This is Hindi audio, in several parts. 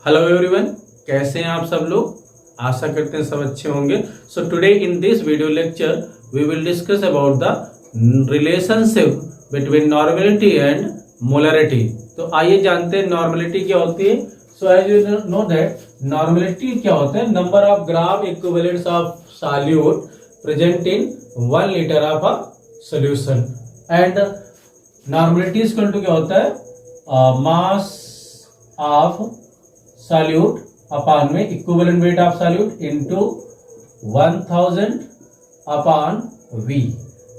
हेलो एवरीवन, कैसे हैं आप सब लोग। आशा करते हैं सब अच्छे होंगे। So today in this video lecture we will discuss about the relationship between normality and molarity. तो आइए जानते हैं नॉर्मेलिटी क्या होती है। So as you know that normality क्या होता है, number of gram equivalents of solute present in 1 litre of a solution. And normality is equal to क्या होता है, मास ऑफ सॉल्यूट अपॉन में equivalent weight of solute into 1000 upon V.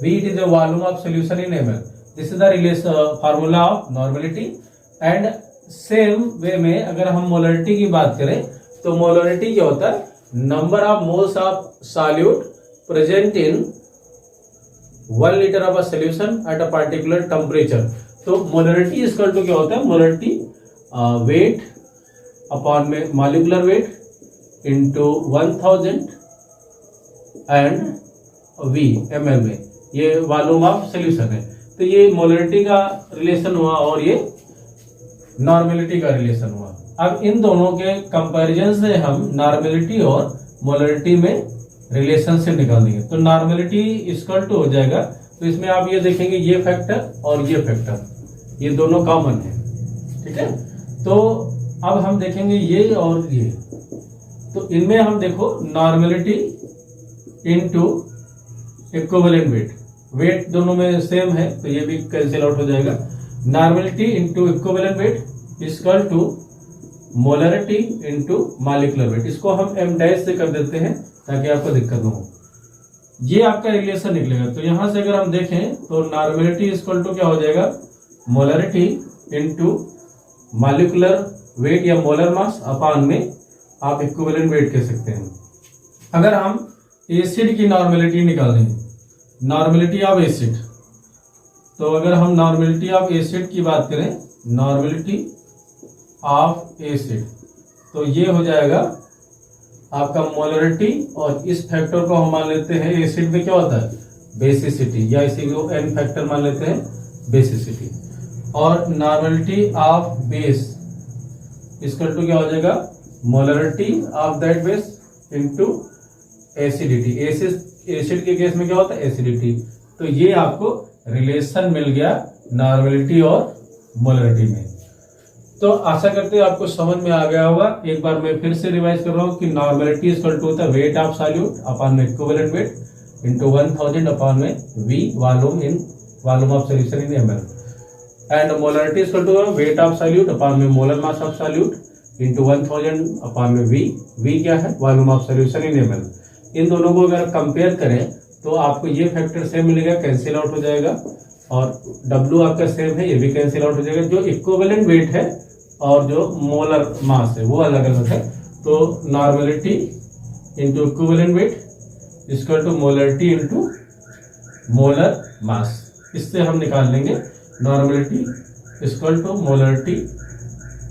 V it is the volume of solution in ml. This is the relation formula of normality. And same way में अगर हम मोलरिटी की बात करें तो मोलरिटी क्या होता है, number of moles of solute present in 1 litre of a solution at a particular temperature. तो मोलरिटी इक्वल टू क्या होता है, मोलरिटी वेट अपॉन में molecular weight into 1000 and V ml में, ये वॉल्यूम ऑफ सॉल्यूशन है। तो ये मोलरिटी का रिलेशन हुआ और ये नॉर्मेलिटी का रिलेशन हुआ। अब इन दोनों के कंपैरिजन से हम नॉर्मेलिटी और मोलरिटी में रिलेशनशिप निकाल देंगे। तो नॉर्मेलिटी इक्वल टू हो जाएगा, तो इसमें आप ये देखेंगे ये फैक्टर और ये फैक्टर, ये दोनों कॉमन है, ठीक है। तो अब हम देखेंगे ये और ये, तो इनमें हम देखो normality into equivalent weight, weight दोनों में सेम है तो ये भी कैंसिल आउट हो जाएगा। Normality into equivalent weight equal to molarity into molecular weight. इसको हम m डैश से कर देते हैं ताकि आपको दिक्कत ना हो। ये आपका रिलेशन निकलेगा। तो यहां से अगर हम देखें तो नॉर्मेलिटी इक्वल टू क्या हो जाएगा, मोलरिटी इनटू मॉलिक्यूलर वेट या मोलर मास अपॉन में आप इक्विवेलेंट वेट कह सकते हैं। अगर हम एसिड की नॉर्मेलिटी निकालें, नॉर्मेलिटी ऑफ एसिड, तो अगर हम नॉर्मेलिटी ऑफ एसिड की बात करें, नॉर्मेलिटी ऑफ एसिड, तो ये हो जाएगा आपका मोलरिटी, और इस फैक्टर को हम मान लेते हैं, एसिड में क्या होता है बेसिसिटी, या इसी को n फैक्टर मान लेते हैं बेसिसिटी। और normality of base equal to क्या हो जाएगा, molarity of that base into acidity. Acid के केस में क्या होता है एसिडिटी। तो ये आपको रिलेशन मिल गया नॉर्मेलिटी और मोलरिटी में। तो आशा करते हैं आपको समझ में आ गया होगा। एक बार मैं फिर से रिवाइज कर रहा हूं कि नॉर्मेलिटी इक्वल टू होता है वेट ऑफ सॉल्यूट अपॉन में इक्विवेलेंट वेट इनटू 1000 अपॉन में V volume of solution in ml। And molarity equal to weight of solute upon में molar mass of solute into 1000 upon में V क्या है, volume of solution in ml। इन दोनों को अगर कंपेयर करें तो आपको ये फैक्टर सेम मिलेगा, कैंसिल आउट हो जाएगा, और W आपका सेम है, ये भी कैंसिल आउट हो जाएगा। जो इक्विवेलेंट वेट है और जो मोलर मास है वो अलग अलग है। तो normality into equivalent weight equal to molarity into molar mass. इससे हम निकाल लेंगे normality equal to molarity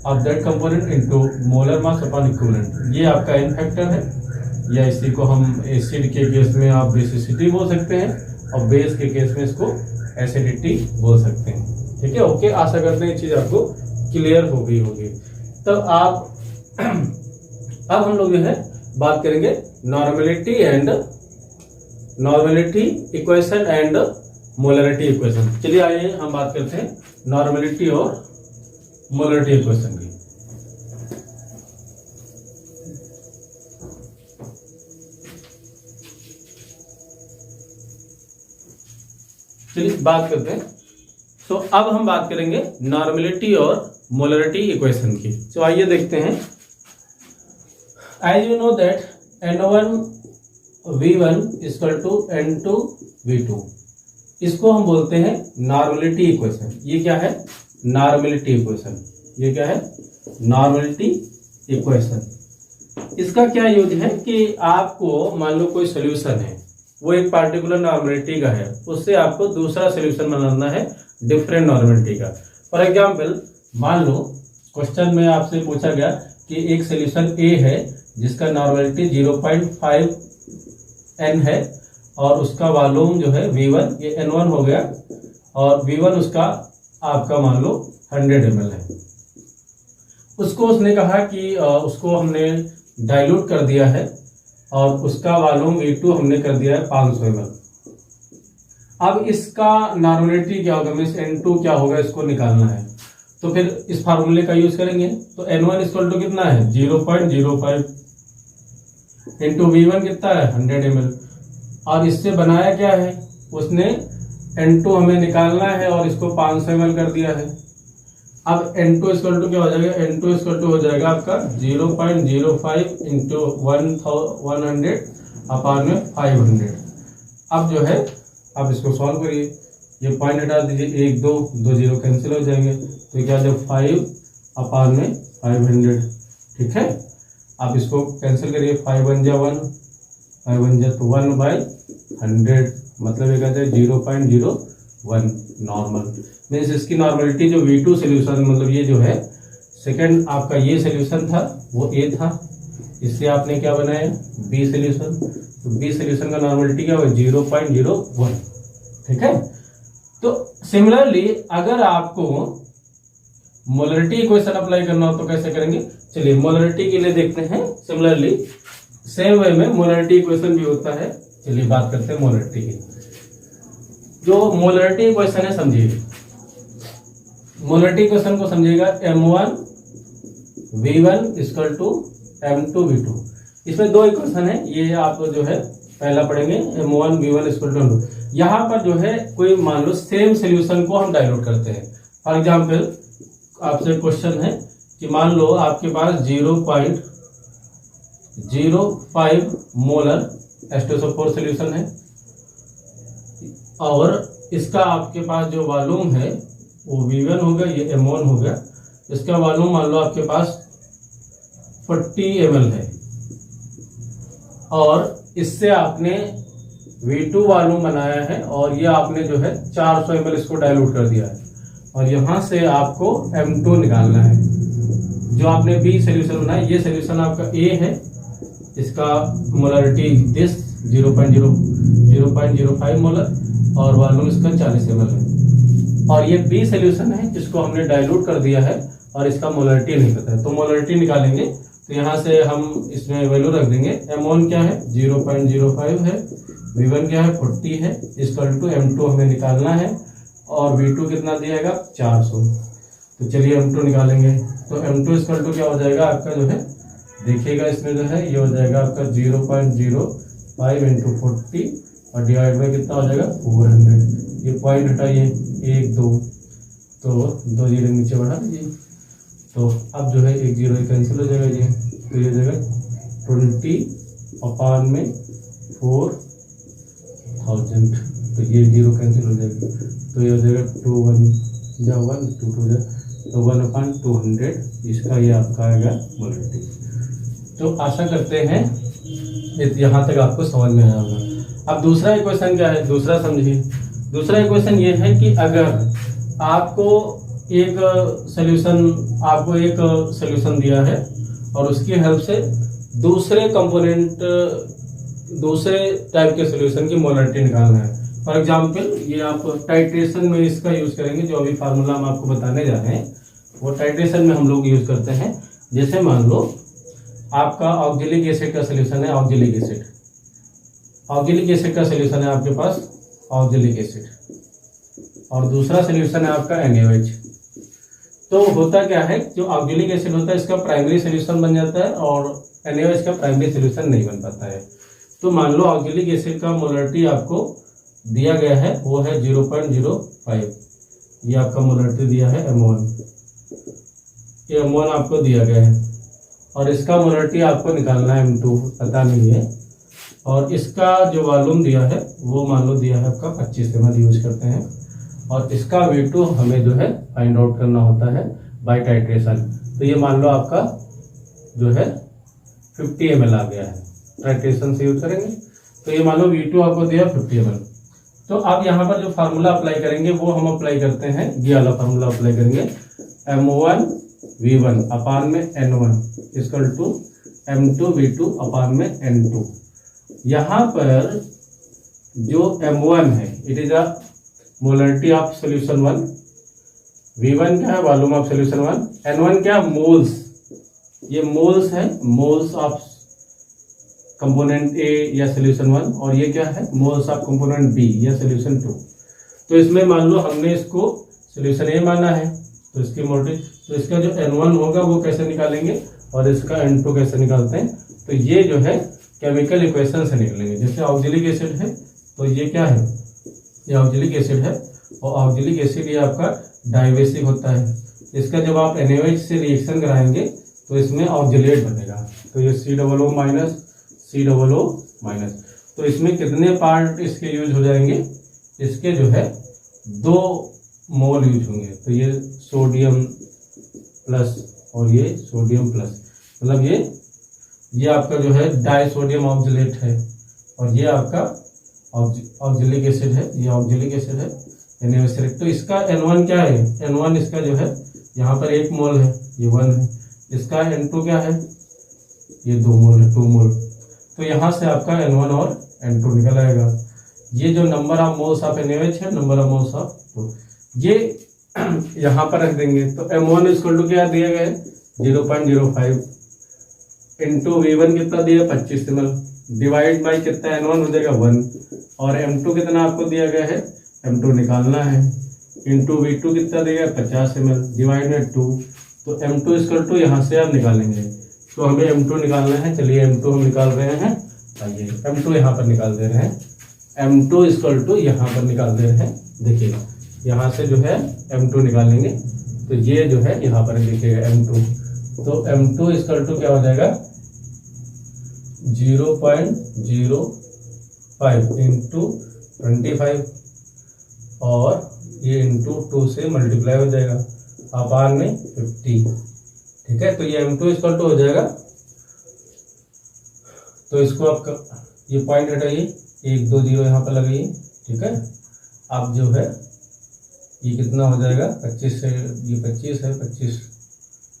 of that component into molar mass upon equivalent. ये आपका n फैक्टर है, या इसी को हम एसिड के केस में आप बेसिसिटी बोल सकते हैं और बेस के केस में इसको एसिडिटी बोल सकते हैं, ठीक है। ओके, आशा करते हैं ये चीज आपको क्लियर हो गई होगी। तब आप अब हम लोग जो है बात करेंगे normality equation and molarity equation. चलिए आइए हम बात करते हैं नॉर्मेलिटी और मोलरिटी इक्वेशन की। चलिए बात करते हैं। तो अब हम बात करेंगे नॉर्मेलिटी और मोलरिटी इक्वेशन की। तो आइए देखते हैं। As you know that N1 V1 equal to N2 V2, इसको हम बोलते हैं नॉर्मेलिटी इक्वेशन। ये क्या है, नॉर्मेलिटी इक्वेशन। ये क्या है, नॉर्मेलिटी इक्वेशन। इसका क्या यूज है कि आपको मान लो कोई सोल्यूशन है, वो एक पार्टिकुलर नॉर्मेलिटी का है, उससे आपको दूसरा सोल्यूशन बनाना है डिफरेंट नॉर्मेलिटी का। फॉर एग्जांपल मान लो क्वेश्चन में आपसे पूछा गया कि एक सोल्यूशन A है जिसका नॉर्मेलिटी 0.5 N है और उसका वॉल्यूम जो है V1, ये N1 हो गया, और V1 उसका आपका मान लो 100 ml है। उसको उसने कहा कि उसको हमने डाइल्यूट कर दिया है और उसका वॉल्यूम V2 हमने कर दिया है 500 ml। अब इसका नॉर्मलिटी क्या होगा, मीन्स N2 क्या होगा, इसको निकालना है। तो फिर इस फार्मूले का यूज करेंगे। तो N1 इक्वल टू कितना है 0.05 इंटू V1 कितना है 100 ml। और इससे बनाया क्या है, उसने N2 हमें निकालना है और इसको 500 ml कर दिया है। अब N2 इक्वल टू क्या हो जाएगा, N2 इक्वल टू हो जाएगा आपका 0.05 इंटू 100 अपान में 500। अब जो है आप इसको सॉल्व करिए, ये पॉइंट हटा दीजिए, 1 2 2 जीरो कैंसिल हो जाएंगे, तो क्या जब 5 अपान में 500, ठीक है। आप इसको कैंसिल करिए, 5 1 जा 1, 5 1 जा तो 1/100, मतलब ये कहते हैं 0.01 नॉर्मल। मीन्स इसकी नॉर्मलिटी जो V2 सोल्यूशन, मतलब ये जो है सेकंड आपका ये सोल्यूशन था वो A था, इससे आपने क्या बनाया B सोल्यूशन। तो B सोल्यूशन का नॉर्मलिटी क्या होगा 0.01, ठीक है। तो सिमिलरली अगर आपको मोलरिटी इक्वेशन अप्लाई करना हो तो कैसे करेंगे, चलिए मोलरिटी के लिए देखते हैं। सिमिलरली सेम वे में मोलरिटी इक्वेशन भी होता है। चलिए बात करते हैं मोलरिटी की। जो मोलरिटी इक्वेशन है समझिए, मोलरिटी इक्वेशन को समझिएगा M1 V1 equal to M2 V2। इसमें दो इक्वेशन है, ये आप जो है पहला पढ़ेंगे M1 V1 equal to M2। यहाँ पर जो है कोई मान लो सेम सोल्यूशन को हम डाइल्यूट करते हैं। फॉर एग्जाम्पल आपसे क्वेश्चन है कि मान लो आपके पास 0.05 मोलर H2SO4 सोल्यूशन है और इसका आपके पास जो वॉल्यूम है वो V1 होगा, ये M1 होगा। इसका वॉल्यूम मान लो आपके पास 40 ml है और इससे आपने V2 वॉल्यूम बनाया है और ये आपने जो है 400 ml इसको डाइल्यूट कर दिया है और यहां से आपको M2 निकालना है। जो आपने B सोल्यूशन बनाया, ये सोल्यूशन आपका A है, इसका मोलरिटी दिस 0.05 मोलर और वॉल्यूम इसका 40 ml है। और ये B सोल्यूशन है जिसको हमने डाइल्यूट कर दिया है और इसका मोलरिटी नहीं पता है। तो मोलरिटी निकालेंगे तो यहाँ से हम इसमें वैल्यू रख देंगे। M1 क्या है 0.05 है, V1 क्या है 40 है, इक्वल टू M2 हमें निकालना है और V2 कितना दिएगा 400। तो चलिए M2 निकालेंगे। तो M2 इक्वल टू क्या हो जाएगा आपका जो है, देखिएगा इसमें जो है ये हो जाएगा आपका 0.05 इंटू 40 और डिवाइड बाई कितना हो जाएगा 400। ये पॉइंट हटाइए 1 2, तो 2 जीरो नीचे बढ़ा दीजिए, तो अब जो है 1 जीरो कैंसिल हो जाएगा जी। तो ये हो जाएगा 20 अपान में 4000, तो ये जीरो कैंसिल हो जाएगा। तो ये हो जाएगा 2 1 जा 1 2 2 जा, तो 1/200 इसका ये आपका आएगा मोलरिटी। तो आशा करते हैं यहाँ तक आपको समझ में आया होगा। अब दूसरा इक्वेशन क्या है, दूसरा समझिए। दूसरा इक्वेशन ये है कि अगर आपको एक सोल्यूशन दिया है और उसकी हेल्प से दूसरे कंपोनेंट, दूसरे टाइप के सोल्यूशन की मोलरिटी निकालना है। फॉर एग्जांपल ये आप टाइट्रेशन में इसका यूज करेंगे, जो अभी फार्मूला हम आपको बताने जा रहे हैं वो टाइट्रेशन में हम लोग यूज करते हैं। जैसे मान लो आपका ऑक्जेलिक एसिड का सोल्यूशन है, ऑक्जेलिक एसिड का सोल्यूशन है आपके पास ऑक्जेलिक एसिड, और दूसरा सोल्यूशन है आपका NaOH। तो होता क्या है, जो ऑक्जेलिक एसिड होता है इसका प्राइमरी सोल्यूशन बन जाता है और NaOH का प्राइमरी सोल्यूशन नहीं बन पाता है। तो मान लो ऑक्जेलिक एसिड का मोलरिटी आपको दिया गया है वो है 0.05, ये आपका मोलरिटी दिया है M1, ये M1 आपको दिया गया है और इसका मोलरिटी आपको निकालना है M2, पता नहीं है। और इसका जो वॉल्यूम दिया है वो मान लो दिया है आपका 25 ml यूज करते हैं और इसका V2 हमें जो है फाइंड आउट करना होता है बाय टाइट्रेशन। तो ये मान लो आपका जो है 50 ml आ गया है, टाइट्रेशन से यूज करेंगे। तो ये मान लो V2 आपको दिया 50 ml। तो अब यहाँ पर जो फार्मूला अप्लाई करेंगे वो हम अप्लाई करते हैं, ये वाला फार्मूला अप्लाई करेंगे, M1 V1 अपान में N1 equal to M2 V2 अपान में N2। यहाँ पर जो M1 है it is a molarity of solution 1, V1 क्या है वॉल्यूम ऑफ सोल्यूशन 1, N1 क्या मोल्स ये मोल्स है, मोल्स ऑफ कंपोनेंट ए या सोल्यूशन 1, और ये क्या है, मोल्स ऑफ कंपोनेंट बी या सोल्यूशन 2। तो इसमें मान लो हमने इसको सोल्यूशन ए माना है, तो इसकी मोलरिटी, तो इसका जो N1 होगा वो कैसे निकालेंगे और इसका N2 कैसे निकालते हैं, तो ये जो है केमिकल इक्वेशन से निकलेंगे। जैसे ऑक्जेलिक एसिड है तो ये क्या है, ये ऑक्जेलिक एसिड है, और ऑक्जेलिक एसिड ये आपका डाइवेसिक होता है। इसका जब आप NaOH से रिएक्शन कराएंगे तो इसमें ऑक्जेलेट बनेगा, तो ये COO माइनस COO माइनस। तो इसमें कितने पार्ट इसके यूज हो जाएंगे, इसके जो है 2 मोल यूज होंगे। तो ये सोडियम प्लस और ये सोडियम प्लस, मतलब ये आपका जो है डाई सोडियम ऑक्जेलेट है, और ये आपका ऑक्जेलिक एसिड है, ये ऑक्जेलिक एसिड है NaOH। तो इसका N1 क्या है, N1 इसका जो है यहाँ पर 1 मोल है, ये 1 है। इसका N2 क्या है, ये 2 मोल है, 2 मोल। तो यहाँ से आपका N1 और N2 निकल आएगा। ये जो number of moles of NaOH है, नंबर ऑफ मोल्स ऑफ, तो ये यहाँ पर रख देंगे। तो M1 इक्वल टू क्या दिया गया है, 0.05 इंटू V1 कितना दिया 25 ml, डिवाइड बाई कितना N1 हो जाएगा 1, और M2 कितना आपको दिया गया है, M2 निकालना है, इंटू V2 कितना दिया है 50 ml, डिवाइड बाई 2। तो M2 इक्वल टू यहाँ से आप निकालेंगे, तो हमें M2 निकालना है। चलिए M2 हम निकाल रहे हैं, आइए M2 यहाँ पर निकाल दे रहे हैं। M2 इक्वल टू यहाँ पर निकाल दे रहे हैं, देखिएगा यहाँ से जो है M2 निकालेंगे, तो ये जो है यहाँ पर देखिएगा M2। तो M2 इक्वल टू क्या हो जाएगा 0.05 इंटू 25, और ये इंटू 2 से मल्टीप्लाई हो जाएगा अपान में 50, ठीक है। तो ये M2 इक्वल टू हो जाएगा, तो इसको आप ये पॉइंट हटाइए, 1 2 0 यहाँ पर लगाइए, ठीक है। अब जो है ये कितना हो जाएगा 25 से, ये 25 है 25,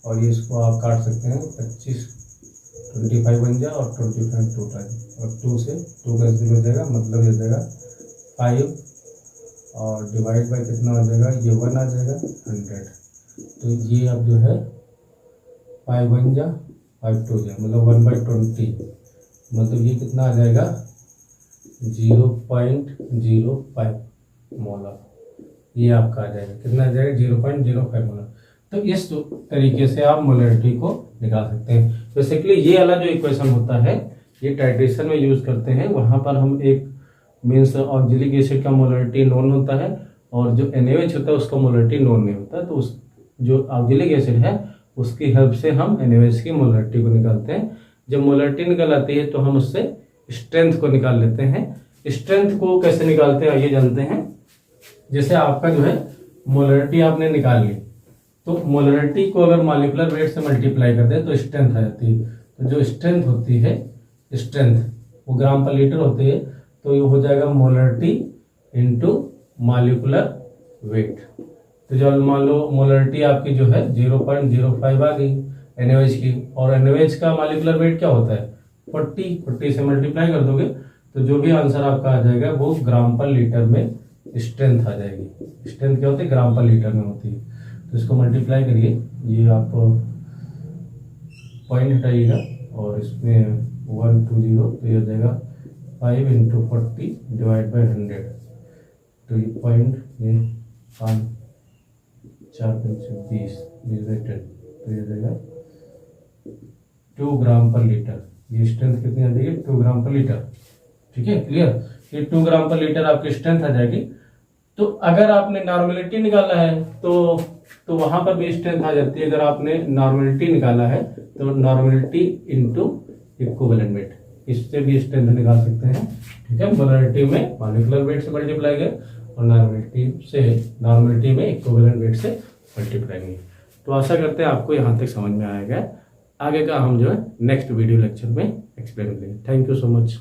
और ये इसको आप काट सकते हैं 25 25 बन जाए, और 25 2 टाइम, और 2 से 2 कैंसिल हो जाएगा, मतलब ये हो जाएगा 5, और डिवाइड बाय कितना हो जाएगा, ये 1 आ जाएगा 100। तो ये अब जो है 5 बन जा 5 2 जा, मतलब 1/20, मतलब ये कितना आ जाएगा 0.05 मोलर, ये आपका आ जाएगा, कितना आ जाएगा 0.05 मोलर। तो इस तरीके से आप मोलरिटी को निकाल सकते हैं। बेसिकली ये वाला जो इक्वेशन होता है ये टाइट्रेशन में यूज करते हैं, वहां पर हम एक मीन्स ऑक्जेलिक एसिड का मोलरिटी नोन होता है, और जो NaOH होता है उसका मोलरिटी नोन नहीं होता। तो उस जो ऑक्जेलिक एसिड है उसकी हेल्प से हम NaOH की मोलरिटी को निकालते हैं। जब मोलरिटी निकल आती है तो हम उससे स्ट्रेंथ को निकाल लेते हैं। स्ट्रेंथ को कैसे निकालते हैं आइए जानते हैं। जैसे आपका जो है मोलरिटी आपने निकाल ली, तो मोलरिटी को अगर मॉलिक्यूलर वेट से मल्टीप्लाई कर दे तो स्ट्रेंथ आ जाती है। तो जो स्ट्रेंथ होती है, स्ट्रेंथ वो ग्राम पर लीटर होती है, तो ये हो जाएगा मोलरिटी इनटू मॉलिक्यूलर वेट। तो जब मान लो मोलरिटी आपकी जो है 0.05 आ गई NaOH की, और NaOH का मॉलिक्यूलर वेट क्या होता है 40 से मल्टीप्लाई कर दोगे तो जो भी आंसर आपका आ जाएगा वो ग्राम पर लीटर में स्ट्रेंथ आ जाएगी। स्ट्रेंथ क्या होती है, ग्राम पर लीटर में होती है। तो इसको मल्टीप्लाई करिए, ये आप पॉइंट हटाइएगा और इसमें 120, तो ये हो जाएगा 5 × 40 डिवाइड बाई 100। तो ये पॉइंट ये 5 4 5 20 10, तो ये हो जाएगा 2 ग्राम पर लीटर। ये स्ट्रेंथ कितनी आ जाएगी 2 ग्राम पर लीटर, ठीक है, क्लियर। ये 2 ग्राम पर लीटर आपकी स्ट्रेंथ आ जाएगी। तो अगर आपने नॉर्मेलिटी निकाला है तो वहां पर भी स्ट्रेंथ आ जाती है। अगर आपने नॉर्मेलिटी निकाला है तो नॉर्मेलिटी इनटू इक्विवेलेंट वेट, इससे भी स्ट्रेंथ निकाल सकते हैं, ठीक है। मोलरिटी में मॉलिक्यूलर वेट से मल्टीप्लाई करें और नॉर्मेलिटी में इक्विवेलेंट वेट से मल्टीप्लाई करें। तो आशा करते हैं आपको यहाँ तक समझ में आएगा। आगे का हम जो है नेक्स्ट वीडियो लेक्चर में एक्सप्लेन करेंगे। Thank you so much.